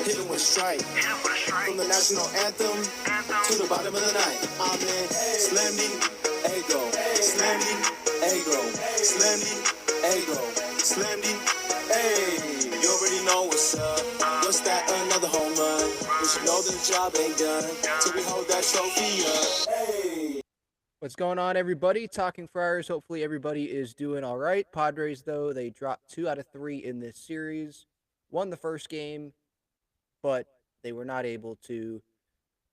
Hit him with a strike. From the national anthem to the bottom of the night. Amen. Slammy, ego. Slammy, ego. Slammy, ego. Slammy, hey. You already know what's up. What's that? Another home run. We should know the job ain't done till we hold that trophy up. Hey. What's going on, everybody? Talking Friars. Hopefully, everybody is doing all right. Padres, though, they dropped 2 out of 3 in this series. Won the first game, but they were not able to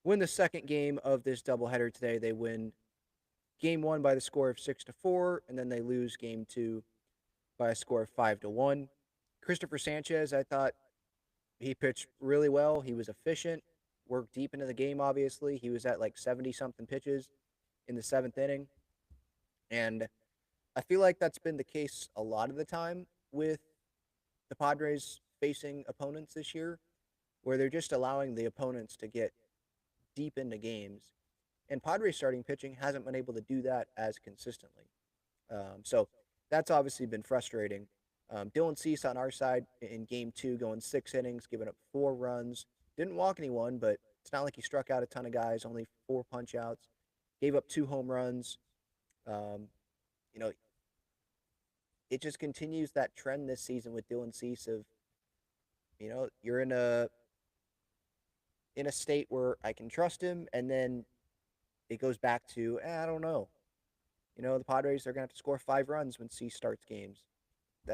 win the second game of this doubleheader today. They win game 1 by the score of 6-4, and then they lose game 2 by a score of 5-1. Christopher Sanchez, I thought he pitched really well. He was efficient, worked deep into the game, obviously. He was at like 70 something pitches in the 7th inning. And I feel like that's been the case a lot of the time with the Padres facing opponents this year, where they're just allowing the opponents to get deep into games. And Padres starting pitching hasn't been able to do that as consistently. So that's obviously been frustrating. Dylan Cease on our side in game 2 going 6 innings, giving up 4 runs. Didn't walk anyone, but it's not like he struck out a ton of guys, only 4 punch outs. Gave up 2 home runs. You know, it just continues that trend this season with Dylan Cease of, you're in a state where I can trust him, and then it goes back to, I don't know. The Padres are going to have to score 5 runs when Cease starts games.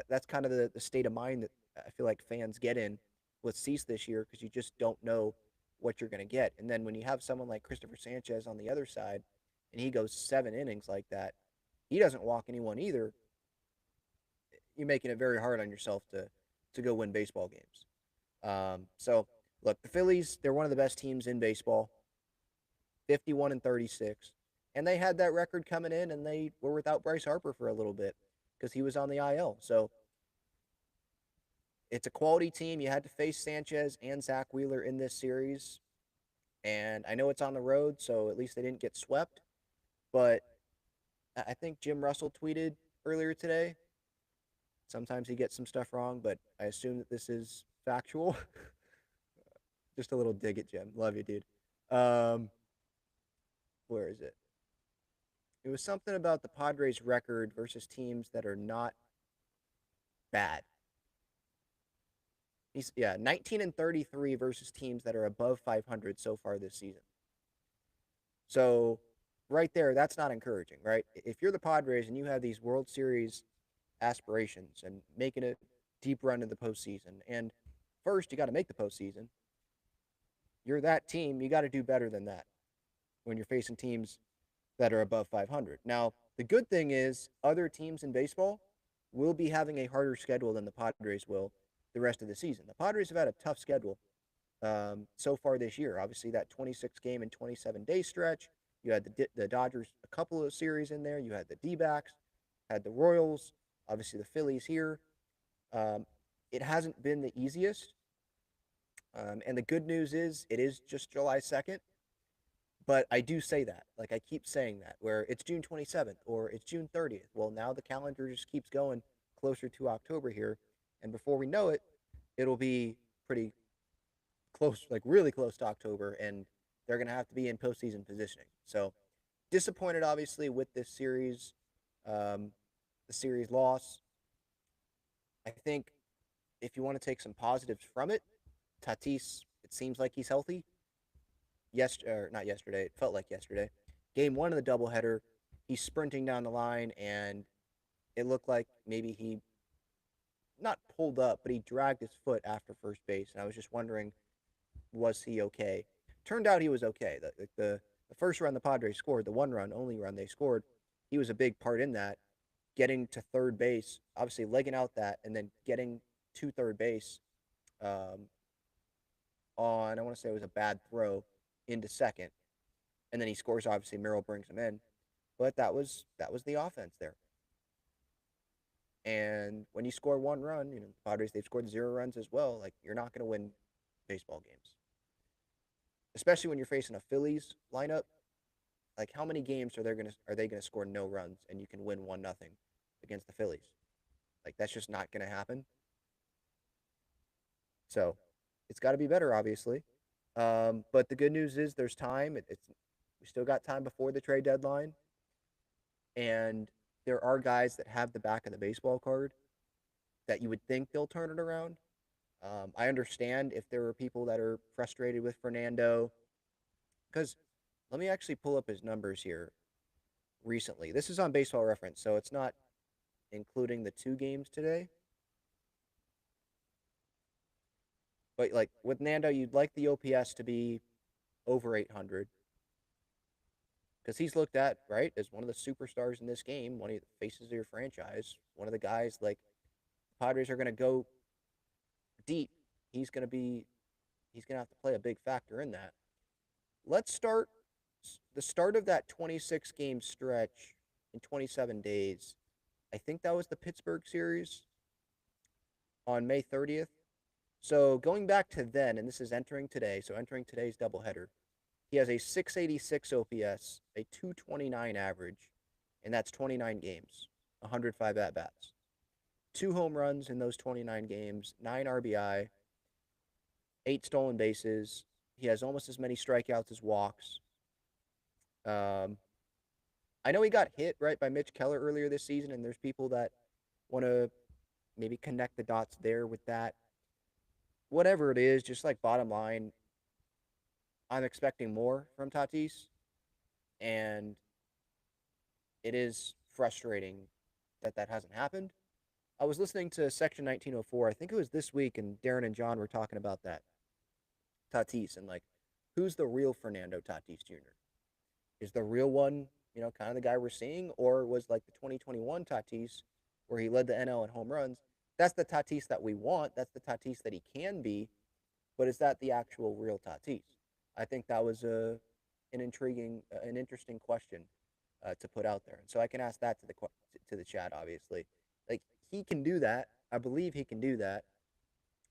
That's kind of the state of mind that I feel like fans get in with Cease this year, because you just don't know what you're going to get. And then when you have someone like Christopher Sanchez on the other side, and he goes 7 innings like that, he doesn't walk anyone either. You're making it very hard on yourself to go win baseball games. So look, the Phillies, they're one of the best teams in baseball, 51-36, and they had that record coming in, and they were without Bryce Harper for a little bit because he was on the IL. So it's a quality team. You had to face Sanchez and Zach Wheeler in this series, and I know it's on the road, so at least they didn't get swept. But I think Jim Russell tweeted earlier today. Sometimes he gets some stuff wrong, but I assume that this is factual. Just a little dig at Jim. Love you, dude. Where is it? It was something about the Padres' record versus teams that are not bad. 19-33 versus teams that are above 500 so far this season. So, right there, that's not encouraging, right? If you're the Padres and you have these World Series aspirations and making a deep run in the postseason, and first you got to make the postseason. You're that team. You got to do better than that when you're facing teams that are above 500. Now, the good thing is other teams in baseball will be having a harder schedule than the Padres will the rest of the season. The Padres have had a tough schedule so far this year. Obviously, that 26-game and 27-day stretch. You had the Dodgers a couple of series in there. You had the D-backs, had the Royals, obviously the Phillies here. It hasn't been the easiest. And the good news is it is just July 2nd. But I do say that. Like, I keep saying that, where it's June 27th or it's June 30th. Well, now the calendar just keeps going closer to October here. And before we know it, it'll be pretty close, like really close to October. And they're going to have to be in postseason positioning. So disappointed, obviously, with this series, the series loss. I think if you want to take some positives from it, Tatis, it seems like he's healthy. Not yesterday. It felt like yesterday. Game 1 of the doubleheader, he's sprinting down the line, and it looked like maybe he not pulled up, but he dragged his foot after first base. And I was just wondering, was he okay? Turned out he was okay. The first run the Padres scored, the only run they scored, he was a big part in that. Getting to third base, obviously legging out that, and then getting to third base on, I want to say it was a bad throw into second. And then he scores, obviously Merrill brings him in. But that was the offense there. And when you score 1 run, the Padres, they've scored 0 runs as well. Like, you're not going to win baseball games. Especially when you're facing a Phillies lineup. Like, how many games are they gonna score no runs and you can win 1-0 against the Phillies? Like, that's just not gonna happen. So It's got to be better, obviously. But the good news is there's time. We still got time before the trade deadline, and there are guys that have the back of the baseball card that you would think they'll turn it around. I understand if there are people that are frustrated with Fernando, because let me actually pull up his numbers here recently. This is on Baseball Reference, so it's not including the 2 games today. But like with Nando, you'd like the OPS to be over 800 because he's looked at, right, as one of the superstars in this game, one of the faces of your franchise, one of the guys like the Padres are going to go deep. He's going to be he's going to have to play a big factor in that. Let's start the start of that 26 game stretch in 27 days. I think that was the Pittsburgh series on May 30th. So going back to then, and this is entering today, so entering today's doubleheader, he has a 686 OPS, a 229 average, and that's 29 games, 105 at bats. 2 home runs in those 29 games, 9 RBI, 8 stolen bases. He has almost as many strikeouts as walks. Um, I know he got hit right by Mitch Keller earlier this season, and there's people that want to maybe connect the dots there with that. Whatever it is, just like bottom line, I'm expecting more from Tatis, and it is frustrating that that hasn't happened. I was listening to Section 1904. I think it was this week, and Darren and John were talking about that Tatis and like who's the real Fernando Tatis Jr. Is the real one, kind of the guy we're seeing, or was like the 2021 Tatis where he led the NL in home runs? That's the Tatis that we want. That's the Tatis that he can be, but is that the actual real Tatis? I think that was an interesting question to put out there, and so I can ask that to the chat. Obviously, like he can do that. I believe he can do that,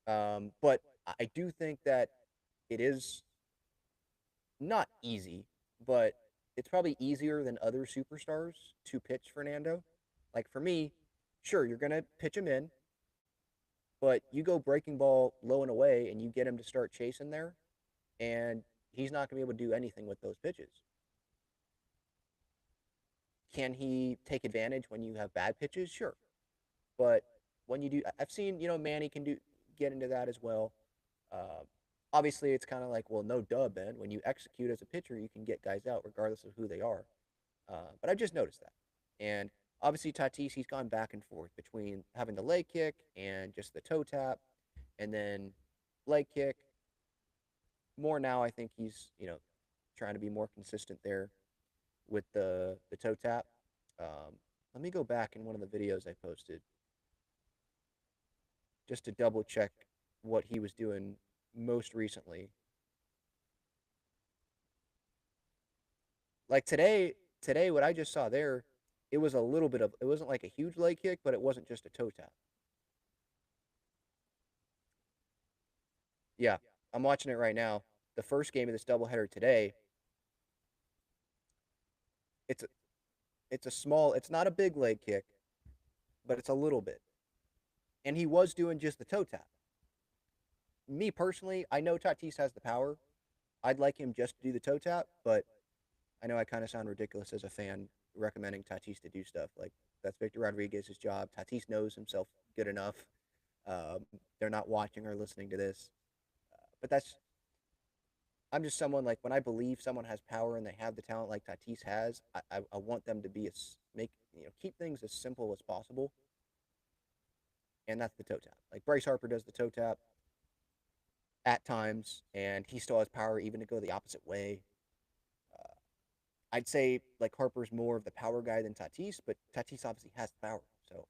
but I do think that it is not easy, but it's probably easier than other superstars to pitch Fernando. Like for me, sure, you're gonna pitch him in, but you go breaking ball low and away, and you get him to start chasing there, and he's not gonna be able to do anything with those pitches. Can he take advantage when you have bad pitches? Sure, but when you do, I've seen Manny can get into that as well. Uh, Obviously, it's kind of like, well, no duh, Ben. When you execute as a pitcher, you can get guys out regardless of who they are. But I've just noticed that. And obviously, Tatis, he's gone back and forth between having the leg kick and just the toe tap, and then leg kick. More now, I think he's trying to be more consistent there with the toe tap. Let me go back in one of the videos I posted just to double check what he was doing most recently. Like today what I just saw there, it was a little bit of it wasn't like a huge leg kick, but it wasn't just a toe tap. Yeah, I'm watching it right now. The first game of this doubleheader today, it's a, it's not a big leg kick, but it's a little bit. And he was doing just the toe tap. Me personally, I know Tatis has the power. I'd like him just to do the toe tap, but I know I kind of sound ridiculous as a fan recommending Tatis to do stuff. Like, that's Victor Rodriguez's job. Tatis knows himself good enough. They're not watching or listening to this. But I'm just someone like when I believe someone has power and they have the talent like Tatis has, I want them to keep things as simple as possible. And that's the toe tap. Like Bryce Harper does the toe tap at times, and he still has power even to go the opposite way. I'd say like Harper's more of the power guy than Tatis, but Tatis obviously has the power. So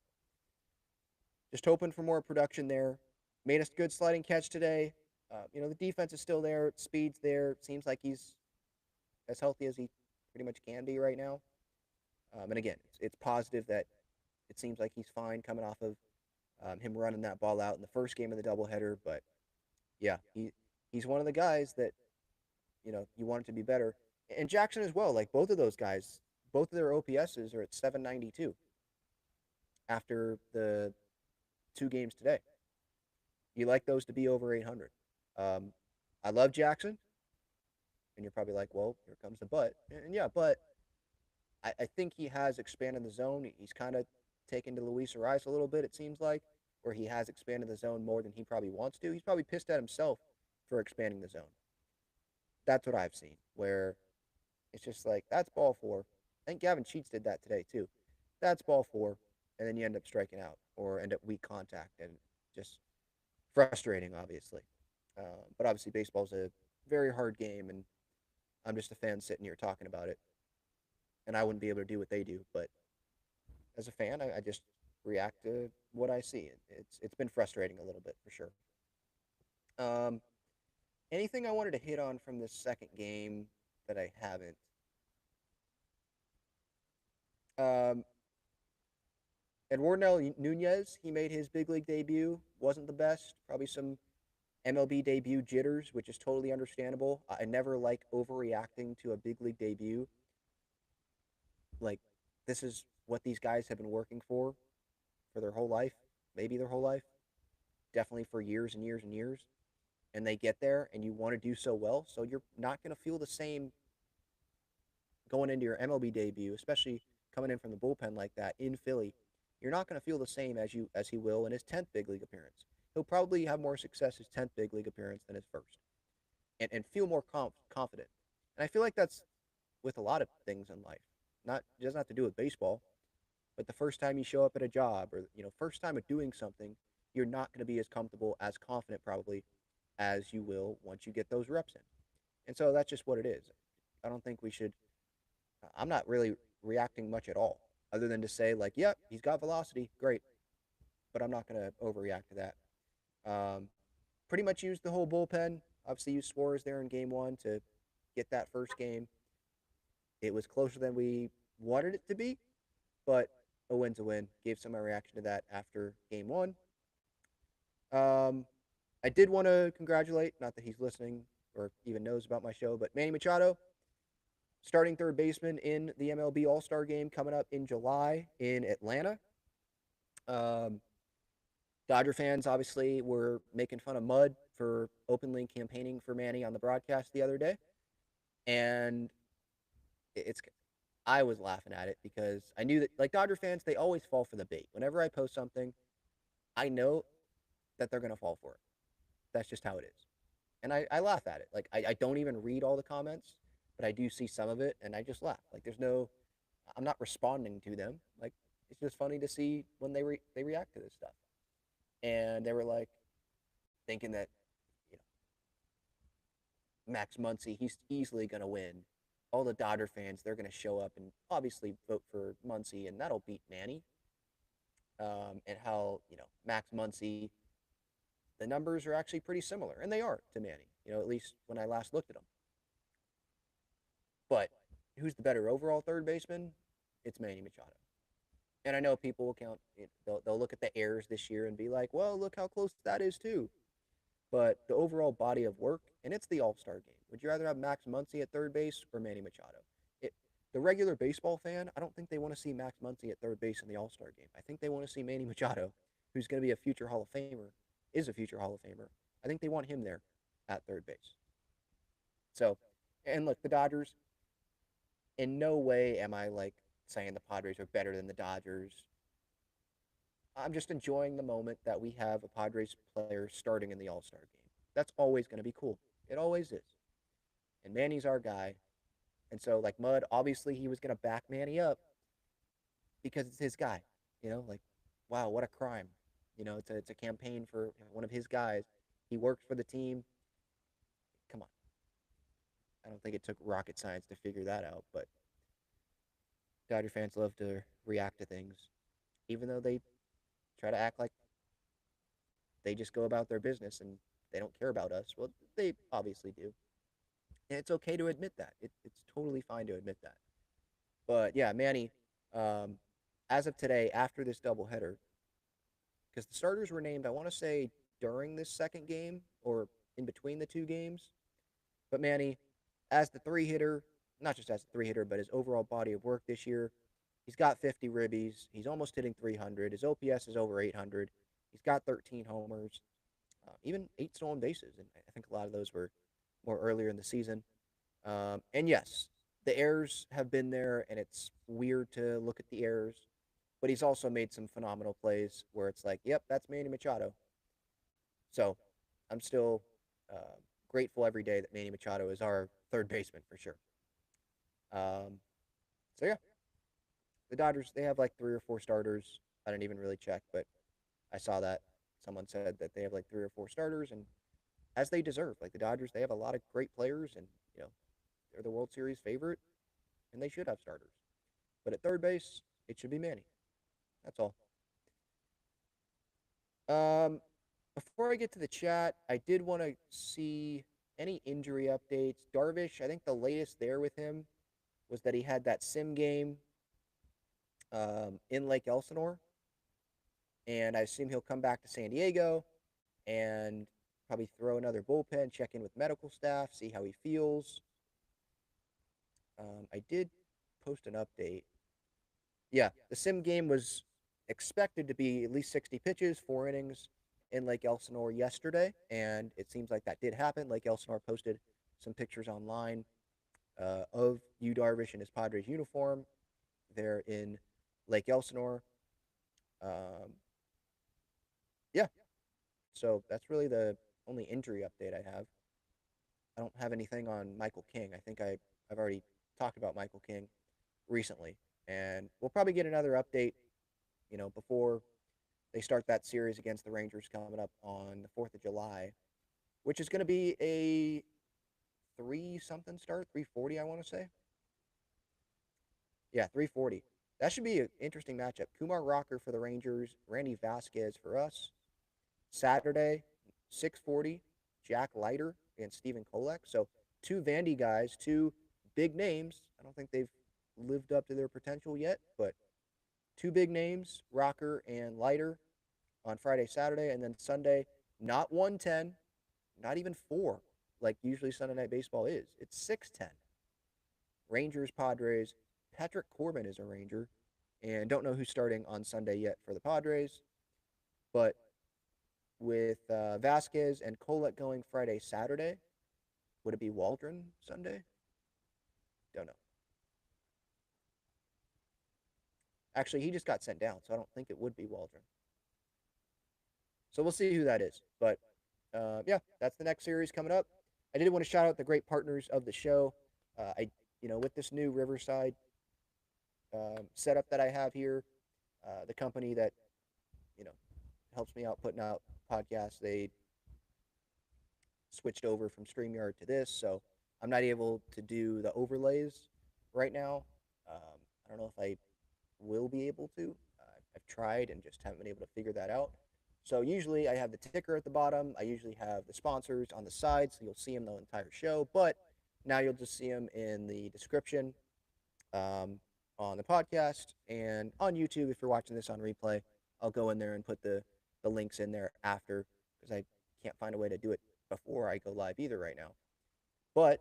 just hoping for more production there. Made a good sliding catch today. The defense is still there. Speed's there. Seems like he's as healthy as he pretty much can be right now. And again, it's positive that it seems like he's fine coming off of him running that ball out in the first game of the doubleheader. But yeah, he's one of the guys that you want it to be better. And Jackson as well. Like both of those guys, both of their OPSs are at 792 after the 2 games today. You like those to be over 800. Um, I love Jackson, and you're probably like, well, here comes the but. And yeah, but I think he has expanded the zone. He's kind of taken to Luis Arias a little bit, it seems like, where he has expanded the zone more than he probably wants to. He's probably pissed at himself for expanding the zone. That's what I've seen, where it's just like, that's ball four. I think Gavin Sheets did that today, too. That's ball four, and then you end up striking out or end up weak contact, and just frustrating, obviously. But obviously, baseball's a very hard game, and I'm just a fan sitting here talking about it, and I wouldn't be able to do what they do. But as a fan, I just react to what I see. It's been frustrating a little bit for sure. Um, Anything I wanted to hit on from this second game that I haven't? Um, Eduardo Nunez, he made his big league debut. Wasn't the best. Probably some MLB debut jitters, which is totally understandable. I never like overreacting to a big league debut. Like, this is what these guys have been working for their whole life, maybe their whole life, definitely for years and years and years. And they get there, and you want to do so well, so you're not going to feel the same going into your MLB debut, especially coming in from the bullpen like that in Philly. You're not going to feel the same as he will in his 10th big league appearance. He'll probably have more success his 10th big league appearance than his first, and feel more confident. And I feel like that's with a lot of things in life. Not It doesn't have to do with baseball, but the first time you show up at a job, or first time of doing something, you're not going to be as comfortable, as confident probably as you will once you get those reps in. And so that's just what it is. I don't think we should. I'm not really reacting much at all, other than to say like, yep, he's got velocity, great, but I'm not going to overreact to that. Pretty much used the whole bullpen. Obviously, used Suarez there in game one to get that first game. It was closer than we wanted it to be, but a win's a win. Gave some of my reaction to that after game one. Um, I did want to congratulate, not that he's listening or even knows about my show, but Manny Machado, starting third baseman in the MLB All Star game coming up in July in Atlanta. Um, Dodger fans obviously were making fun of Mud for openly campaigning for Manny on the broadcast the other day, and it's I was laughing at it because I knew that, like, Dodger fans, they always fall for the bait. Whenever I post something, I know that they're gonna fall for it. That's just how it is, and I laugh at it. Like, I don't even read all the comments, but I do see some of it, and I just laugh. Like, I'm not responding to them. Like, it's just funny to see when they react to this stuff, and they were like thinking that you Max Muncy, he's easily gonna win. All the Dodger fans, they're gonna show up and obviously vote for Muncy, and that'll beat Manny. And how Max Muncy, the numbers are actually pretty similar, and they are to Manny. At least when I last looked at them. But who's the better overall third baseman? It's Manny Machado. And I know people will count. They'll look at the errors this year and be like, "Well, look how close that is too." But the overall body of work, and it's the All Star game. Would you rather have Max Muncy at third base or Manny Machado? It, the regular baseball fan, I don't think they want to see Max Muncy at third base in the All Star game. I think they want to see Manny Machado, who's going to be a future Hall of Famer, is a future Hall of Famer. I think they want him there at third base. So, and look, the Dodgers, in no way am I like saying the Padres are better than the Dodgers. I'm just enjoying the moment that we have a Padres player starting in the All Star game. That's always going to be cool. It always is. And Manny's our guy. And so, like Mud, obviously he was going to back Manny up because it's his guy. Like, wow, what a crime. It's a campaign for one of his guys. He worked for the team. Come on. I don't think it took rocket science to figure that out, but Dodger fans love to react to things, even though they try to act like they just go about their business and they don't care about us. Well, they obviously do. And it's okay to admit that. It's totally fine to admit that. But yeah, Manny, um, as of today, after this doubleheader, because the starters were named, I want to say during this second game or in between the two games. But Manny, as the three hitter, not just as a three hitter, but his overall body of work this year, he's got 50 ribbies. He's almost hitting 300. His OPS is over 800. He's got 13 homers. even 8 stolen bases, and I think a lot of those were more earlier in the season. And yes, the errors have been there, and it's weird to look at the errors. But he's also made some phenomenal plays where it's like, yep, that's Manny Machado. So I'm still uh, grateful every day that Manny Machado is our third baseman for sure. Um, so yeah, the Dodgers, they have like 3 or 4 starters. I didn't even really check, but I saw that someone said that they have like 3 or 4 starters, and as they deserve. Like the Dodgers, they have a lot of great players, and you know they're the World Series favorite, and they should have starters. But at third base, it should be Manny. That's all. Um, Before I get to the chat, I did want to see any injury updates. Darvish, I think the latest there with him was that he had that sim game in Lake Elsinore, and I assume he'll come back to San Diego and probably throw another bullpen, check in with medical staff, see how he feels. I did post an update. Yeah, the sim game was expected to be at least 60 pitches, 4 innings in Lake Elsinore yesterday, and it seems like that did happen. Lake Elsinore posted some pictures online of Yu Darvish in his Padres uniform there in Lake Elsinore. Um, yeah, so that's really the only injury update I have. I don't have anything on Michael King. I think I've already talked about Michael King recently, and we'll probably get another update, before they start that series against the Rangers coming up on the 4th of July, which is going to be a 3 something start, 3:40, I want to say. Yeah, 3:40. That should be an interesting matchup. Kumar Rocker for the Rangers, Randy Vasquez for us. Saturday, 6:40, Jack Leiter and Stephen Kolek. So two Vandy guys, two big names. I don't think they've lived up to their potential yet, but two big names, Rocker and Leiter on Friday, Saturday, and then Sunday, not 110, not even 4, like usually Sunday Night Baseball is. It's 6:10. Rangers, Padres. Patrick Corbin is a Ranger, and don't know who's starting on Sunday yet for the Padres, but with Vasquez and Kolek going Friday, Saturday, would it be Waldron Sunday? Don't know. Actually, he just got sent down, so I don't think it would be Waldron. So we'll see who that is. But yeah, that's the next series coming up. I did want to shout out the great partners of the show. With this new Riverside setup that I have here, the company that you know helps me out putting out podcasts, they switched over from StreamYard to this, so I'm not able to do the overlays right now. I don't know if I will be able to. I've tried and just haven't been able to figure that out. So usually I have the ticker at the bottom. I usually have the sponsors on the side, so you'll see them the entire show. But now you'll just see them in the description um, on the podcast and on YouTube. If you're watching this on replay, I'll go in there and put the links in there after because I can't find a way to do it before I go live either right now. But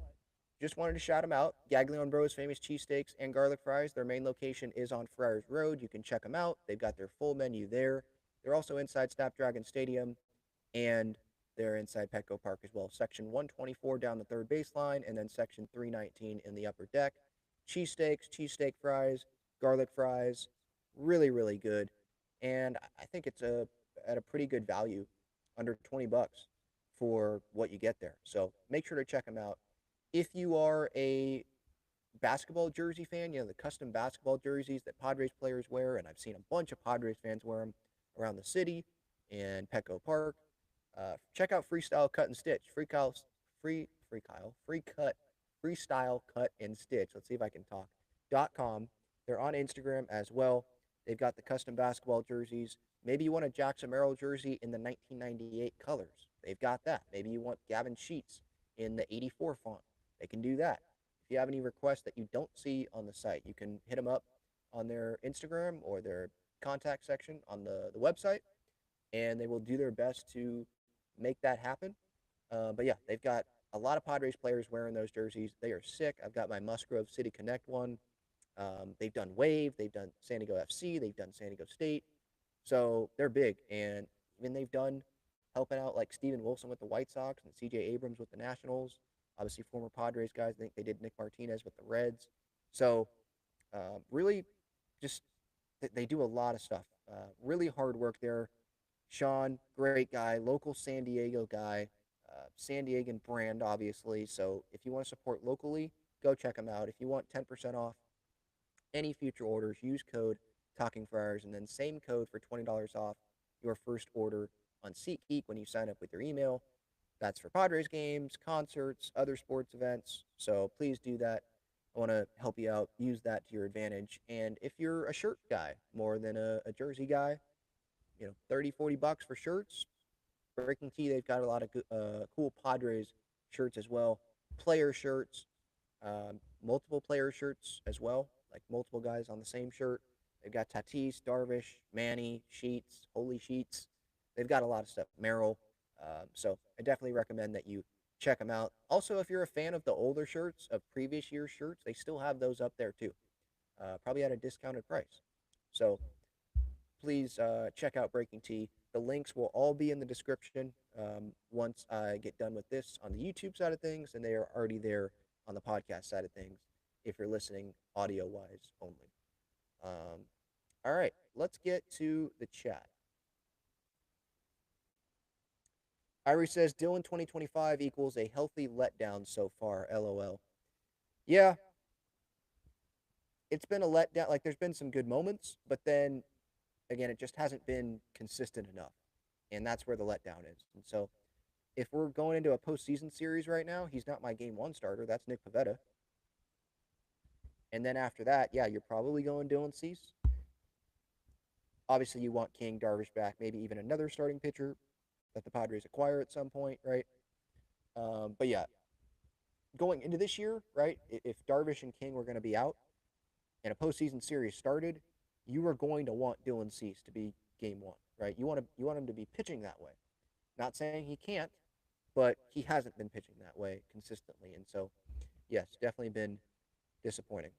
just wanted to shout them out. Gaglione Bros famous cheesesteaks and garlic fries. Their main location is on Friars Road. You can check them out. They've got their full menu there. They're also inside Snapdragon Stadium, and they're inside Petco Park as well. Section 124 down the third baseline, and then section 319 in the upper deck. Cheesesteaks, cheesesteak fries, garlic fries, really, really good. And I think it's at a pretty good value, under $20 for what you get there. So make sure to check them out. If you are a basketball jersey fan, the custom basketball jerseys that Padres players wear, and I've seen a bunch of Padres fans wear them around the city and Petco Park. Check out Freestyle Cut and Stitch. Free cut, freestyle cut and stitch. Let's see if I can talk. .com. They're on Instagram as well. They've got the custom basketball jerseys. Maybe you want a Jackson Merrill jersey in the 1998 colors. They've got that. Maybe you want Gavin Sheets in the 84 font. They can do that. If you have any requests that you don't see on the site, you can hit them up on their Instagram or their contact section on the website, and they will do their best to make that happen. But yeah, they've got a lot of Padres players wearing those jerseys. They are sick. I've got my Musgrove City Connect one. They've done Wave, they've done San Diego FC, they've done San Diego State. So they're big, and even they've done helping out like Steven Wilson with the White Sox and C.J. Abrams with the Nationals. Obviously, former Padres guys. I think they did Nick Martinez with the Reds. So really, just they do a lot of stuff. Really hard work there. Sean, great guy, local San Diego guy, San Diegan brand, obviously. So if you want to support locally, go check them out. If you want 10% off any future orders, use code Talking Friars, and then same code for $20 off your first order on SeatGeek when you sign up with your email. That's for Padres games, concerts, other sports events. So please do that. I want to help you out. Use that to your advantage. And if you're a shirt guy more than a jersey guy, 30, $40 for shirts. Breaking Tea, they've got a lot of cool Padres shirts as well. Player shirts, multiple player shirts as well, like multiple guys on the same shirt. They've got Tatis, Darvish, Manny, Sheets, Holy Sheets. They've got a lot of stuff. Merrill. So I definitely recommend that you check them out. Also, if you're a fan of the older shirts, of previous year's shirts, they still have those up there too, probably at a discounted price. So please check out Breaking Tea. The links will all be in the description once I get done with this on the YouTube side of things, and they are already there on the podcast side of things if you're listening audio wise only. All right, let's get to the chat. Irie says Dylan 2025 equals a healthy letdown so far. LOL. Yeah, it's been a letdown. Like, there's been some good moments, but then again, it just hasn't been consistent enough. And that's where the letdown is. And so if we're going into a postseason series right now, he's not my game one starter. That's Nick Pivetta. And then after that, yeah, you're probably going Dylan Cease. Obviously, you want King, Darvish back, maybe even another starting pitcher that the Padres acquire at some point, right? But yeah, going into this year, right, if Darvish and King were going to be out and a postseason series started, you are going to want Dylan Cease to be game one, right? You want him to be pitching that way. Not saying he can't, but he hasn't been pitching that way consistently. And so, yes, definitely been disappointing.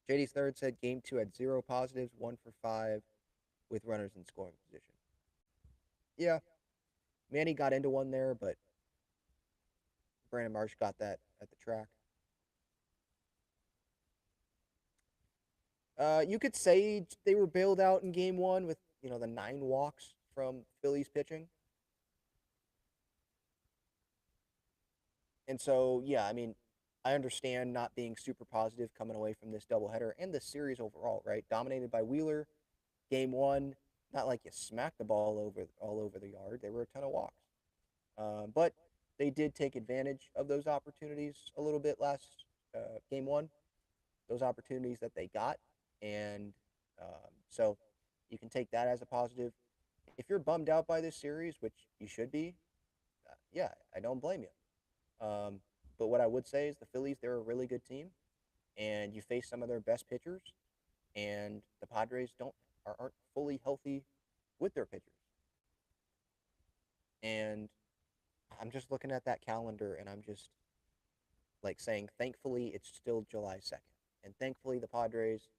JD's third said game two had 0 positives, 1 for 5 with runners in scoring position. Yeah, Manny got into one there, but Brandon Marsh got that at the track. You could say they were bailed out in game one with, the 9 walks from Phillies pitching. And so, yeah, I mean, I understand not being super positive coming away from this doubleheader and this series overall, right? Dominated by Wheeler, game one, not like you smacked the ball all over the yard. There were a ton of walks. But they did take advantage of those opportunities a little bit last game one, those opportunities that they got. And so you can take that as a positive. If you're bummed out by this series, which you should be, yeah, I don't blame you. But what I would say is the Phillies, they're a really good team, and you face some of their best pitchers, and the Padres aren't fully healthy with their pitchers. And I'm just looking at that calendar, and I'm just like saying, thankfully, it's still July 2nd. And thankfully, the Padres,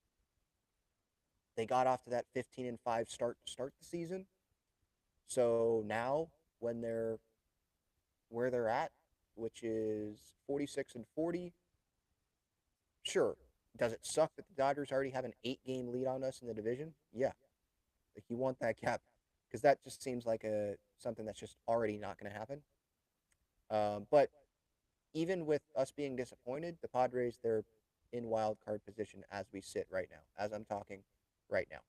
they got off to that 15-5 start to start the season. So now, when they're where they're at, which is 46-40, sure. Does it suck that the Dodgers already have an 8-game lead on us in the division? Yeah. Like, you want that gap because that just seems like something that's just already not going to happen. But even with us being disappointed, the Padres, they're in wild card position as we sit right now, as I'm talking right now.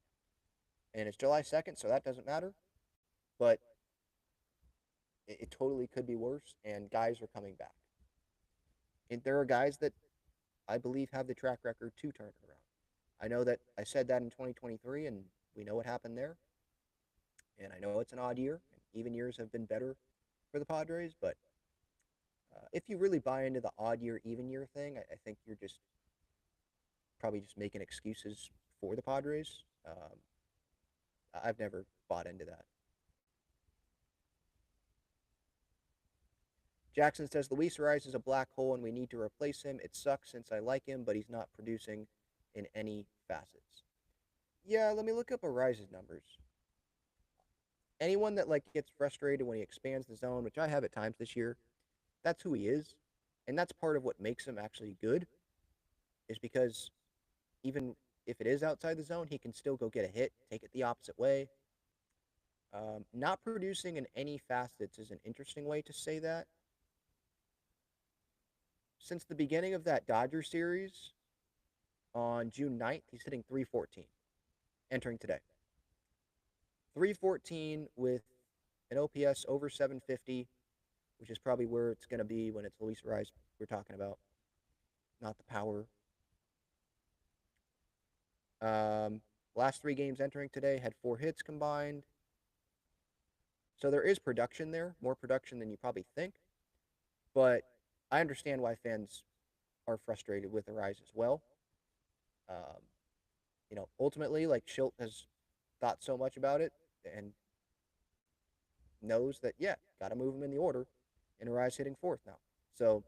And it's July 2nd, so that doesn't matter. But it totally could be worse, and guys are coming back. And there are guys that I believe have the track record to turn it around. I know that I said that in 2023, and we know what happened there. And I know it's an odd year. And even years have been better for the Padres, but if you really buy into the odd year, even year thing, I think you're just probably just making excuses for the Padres. I've never bought into that. Jackson says Luis Ariz is a black hole and we need to replace him. It sucks since I like him, but he's not producing in any facets. Yeah, let me look up Ariz's numbers. anyone that like gets frustrated when he expands the zone, which I have at times this year, that's who he is. And that's part of what makes him actually good, is because even if it is outside the zone, he can still go get a hit, take it the opposite way. Not producing in any facets is an interesting way to say that. Since the beginning of that Dodger series on June 9th, he's hitting 314, entering today. 314 with an OPS over 750, which is probably where it's going to be when it's Luis Rise we're talking about, not the power. Last 3 games entering today had 4 hits combined. So there is production there, more production than you probably think. But I understand why fans are frustrated with the Rise as well. Um, ultimately, like Schilt has thought so much about it and knows that, yeah, got to move him in the order, and Arise hitting 4th now. So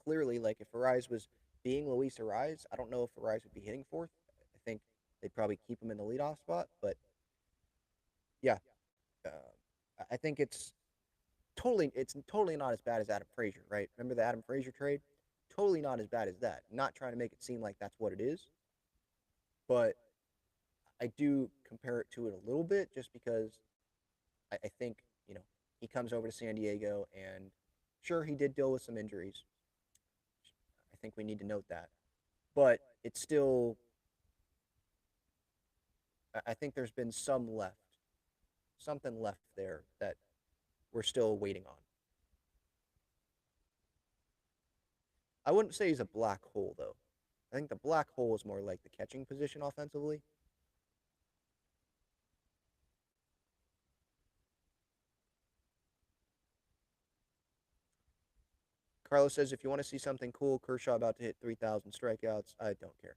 clearly, like if Arise was being Luis Arise, I don't know if Arise would be hitting 4th. I think they'd probably keep him in the leadoff spot. But yeah, I think it's totally not as bad as Adam Frazier, right? Remember the Adam Frazier trade? Totally not as bad as that. Not trying to make it seem like that's what it is, but I do compare it to it a little bit just because I think, he comes over to San Diego and sure, he did deal with some injuries. I think we need to note that. But it's still, I think there's been something left there that we're still waiting on. I wouldn't say he's a black hole, though. I think the black hole is more like the catching position offensively. Carlos says, if you want to see something cool, Kershaw about to hit 3,000 strikeouts. I don't care.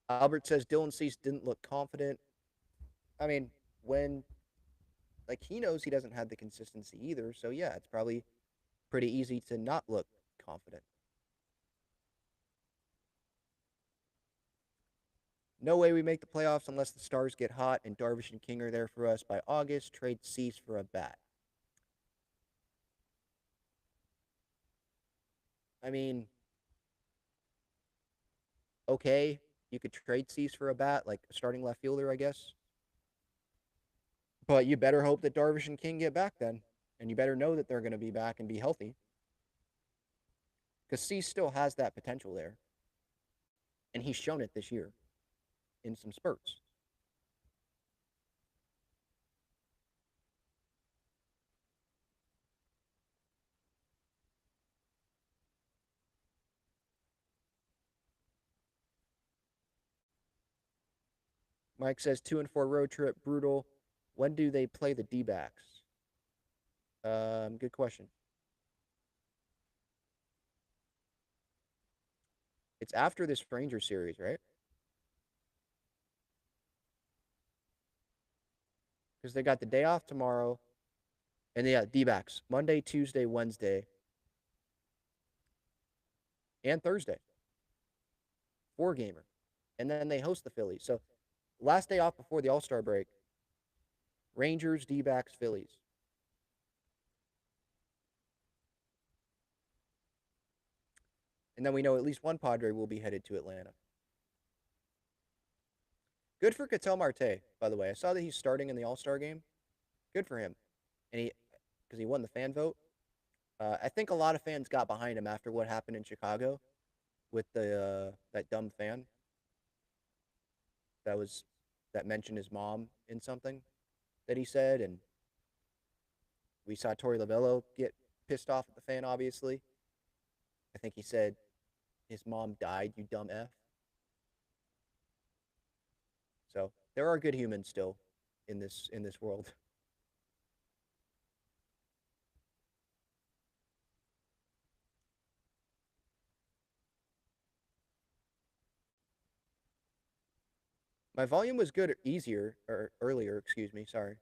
Albert says Dylan Cease didn't look confident. I mean, when, like, he knows he doesn't have the consistency either. So, yeah, it's probably pretty easy to not look confident. No way we make the playoffs unless the Stars get hot and Darvish and King are there for us by August. Trade Cease for a bat. I mean, okay, you could trade Cease for a bat, like a starting left fielder, I guess. But you better hope that Darvish and King get back then. And you better know that they're going to be back and be healthy. Because Cease still has that potential there. And he's shown it this year in some spurts. Mike says 2-4 road trip, brutal. When do they play the D-backs? Good question. It's after this Ranger series, right? Because they got the day off tomorrow, and they got D-backs Monday, Tuesday, Wednesday, and Thursday. 4-gamer, and then they host the Phillies. So last day off before the All-Star break. Rangers, D-backs, Phillies. And then we know at least one Padre will be headed to Atlanta. Good for Ketel Marte, by the way. I saw that he's starting in the All-Star game. Good for him. And because he won the fan vote. I think a lot of fans got behind him after what happened in Chicago with that dumb fan that mentioned his mom in something that he said, and we saw Torey Lovello get pissed off at the fan. Obviously, I think he said his mom died. You dumb f. So there are good humans still in this world. My volume was good easier or earlier. Excuse me. Sorry.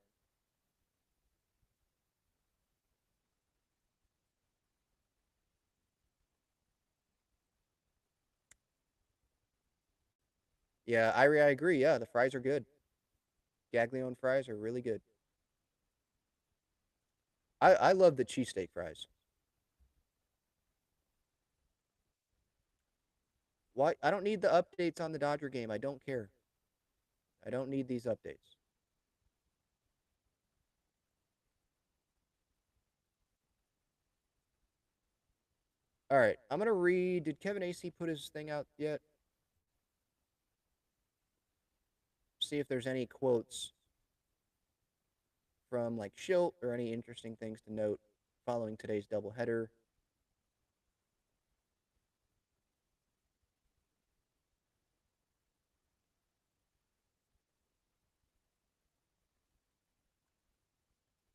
Yeah, I agree. Yeah, the fries are good. Gaglione fries are really good. I love the cheesesteak fries. Why? I don't need the updates on the Dodger game. I don't care. I don't need these updates. All right, I'm gonna read. Did Kevin AC put his thing out yet? See if there's any quotes from like Schilt or any interesting things to note following today's doubleheader.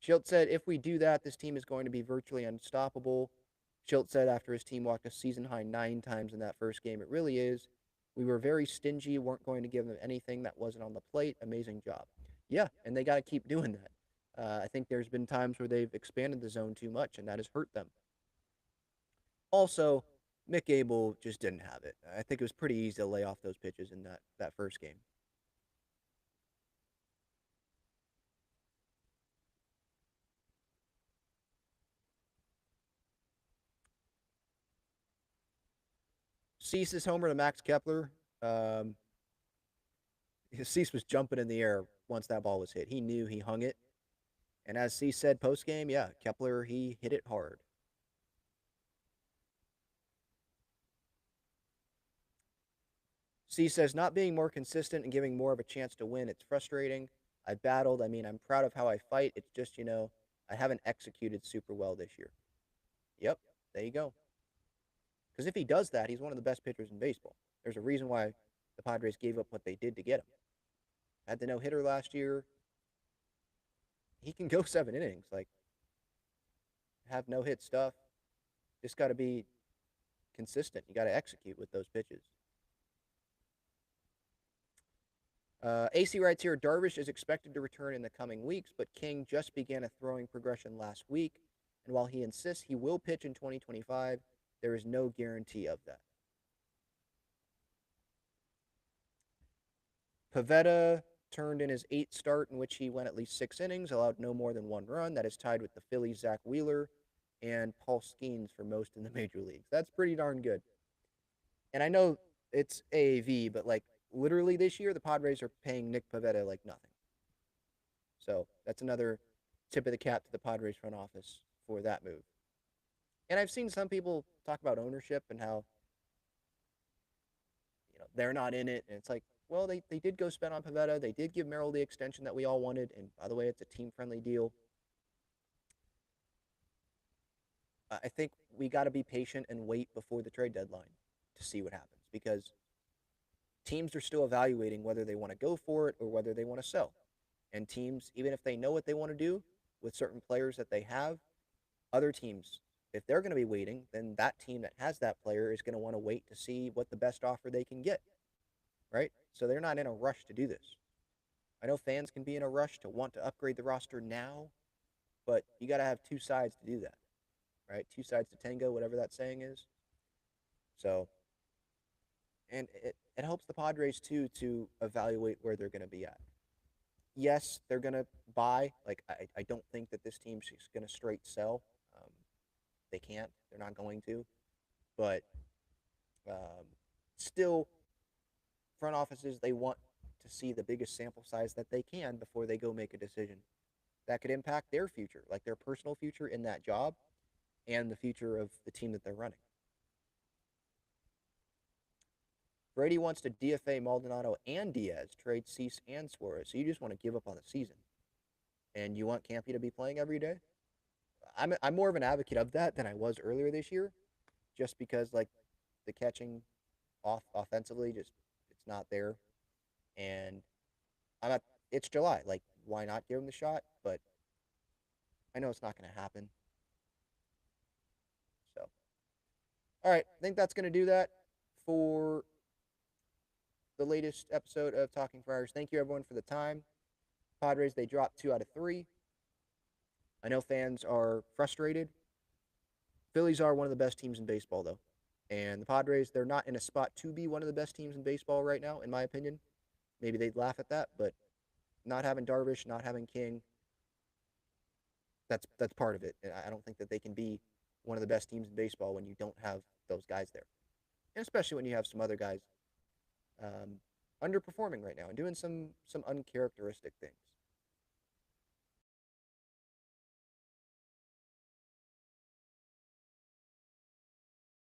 Schilt said, if we do that, this team is going to be virtually unstoppable. Schilt said after his team walked a season high 9 times in that first game, it really is. We were very stingy, weren't going to give them anything that wasn't on the plate. Amazing job. Yeah, and they got to keep doing that. I think there's been times where they've expanded the zone too much, and that has hurt them. Also, Mick Abel just didn't have it. I think it was pretty easy to lay off those pitches in that first game. Cease's homer to Max Kepler. Um, Cease was jumping in the air once that ball was hit. He knew he hung it. And as Cease said post game, yeah, Kepler, he hit it hard. Cease says, not being more consistent and giving more of a chance to win, it's frustrating. I battled. I mean, I'm proud of how I fight. It's just, I haven't executed super well this year. Yep, there you go. Because if he does that, he's one of the best pitchers in baseball. There's a reason why the Padres gave up what they did to get him. Had the no hitter last year. He can go 7 innings. Like, have no hit stuff. Just got to be consistent. You got to execute with those pitches. AC writes here, Darvish is expected to return in the coming weeks, but King just began a throwing progression last week, and while he insists he will pitch in 2025, there is no guarantee of that. Pavetta turned in his 8th start in which he went at least 6 innings, allowed no more than 1 run. That is tied with the Phillies' Zach Wheeler and Paul Skeens for most in the major leagues. That's pretty darn good. And I know it's AAV, but like literally this year, the Padres are paying Nick Pavetta like nothing. So that's another tip of the cap to the Padres front office for that move. And I've seen some people talk about ownership and how they're not in it, and it's like, well, they did go spend on Pavetta. They did give Merrill the extension that we all wanted, and by the way, it's a team friendly deal. I think we got to be patient and wait before the trade deadline to see what happens because teams are still evaluating whether they want to go for it or whether they want to sell. And teams, even if they know what they want to do with certain players that they have, other teams, if they're going to be waiting, then that team that has that player is going to want to wait to see what the best offer they can get, right? So they're not in a rush to do this. I know fans can be in a rush to want to upgrade the roster now, but you got to have two sides to do that, right? Two sides to tango, whatever that saying is. So, and it helps the Padres too to evaluate where they're going to be at. Yes, they're going to buy. Like, I don't think that this team's just going to straight sell. Um, they can't. They're not going to. But still, front offices, they want to see the biggest sample size that they can before they go make a decision that could impact their future, like their personal future in that job and the future of the team that they're running. Brady wants to DFA Maldonado and Diaz, trade Cease and Suarez. So you just want to give up on the season. And you want Campy to be playing every day? I'm more of an advocate of that than I was earlier this year, just because like the catching offensively just it's not there. And I'm not it's July. Like, why not give him the shot? But I know it's not gonna happen. So all right, I think that's gonna do that for the latest episode of Talking Friars. Thank you everyone for the time. Padres, they dropped 2 out of 3. I know fans are frustrated. Phillies are one of the best teams in baseball, though. And the Padres, they're not in a spot to be one of the best teams in baseball right now, in my opinion. Maybe they'd laugh at that, but not having Darvish, not having King, that's part of it. And I don't think that they can be one of the best teams in baseball when you don't have those guys there, and especially when you have some other guys underperforming right now and doing some uncharacteristic things.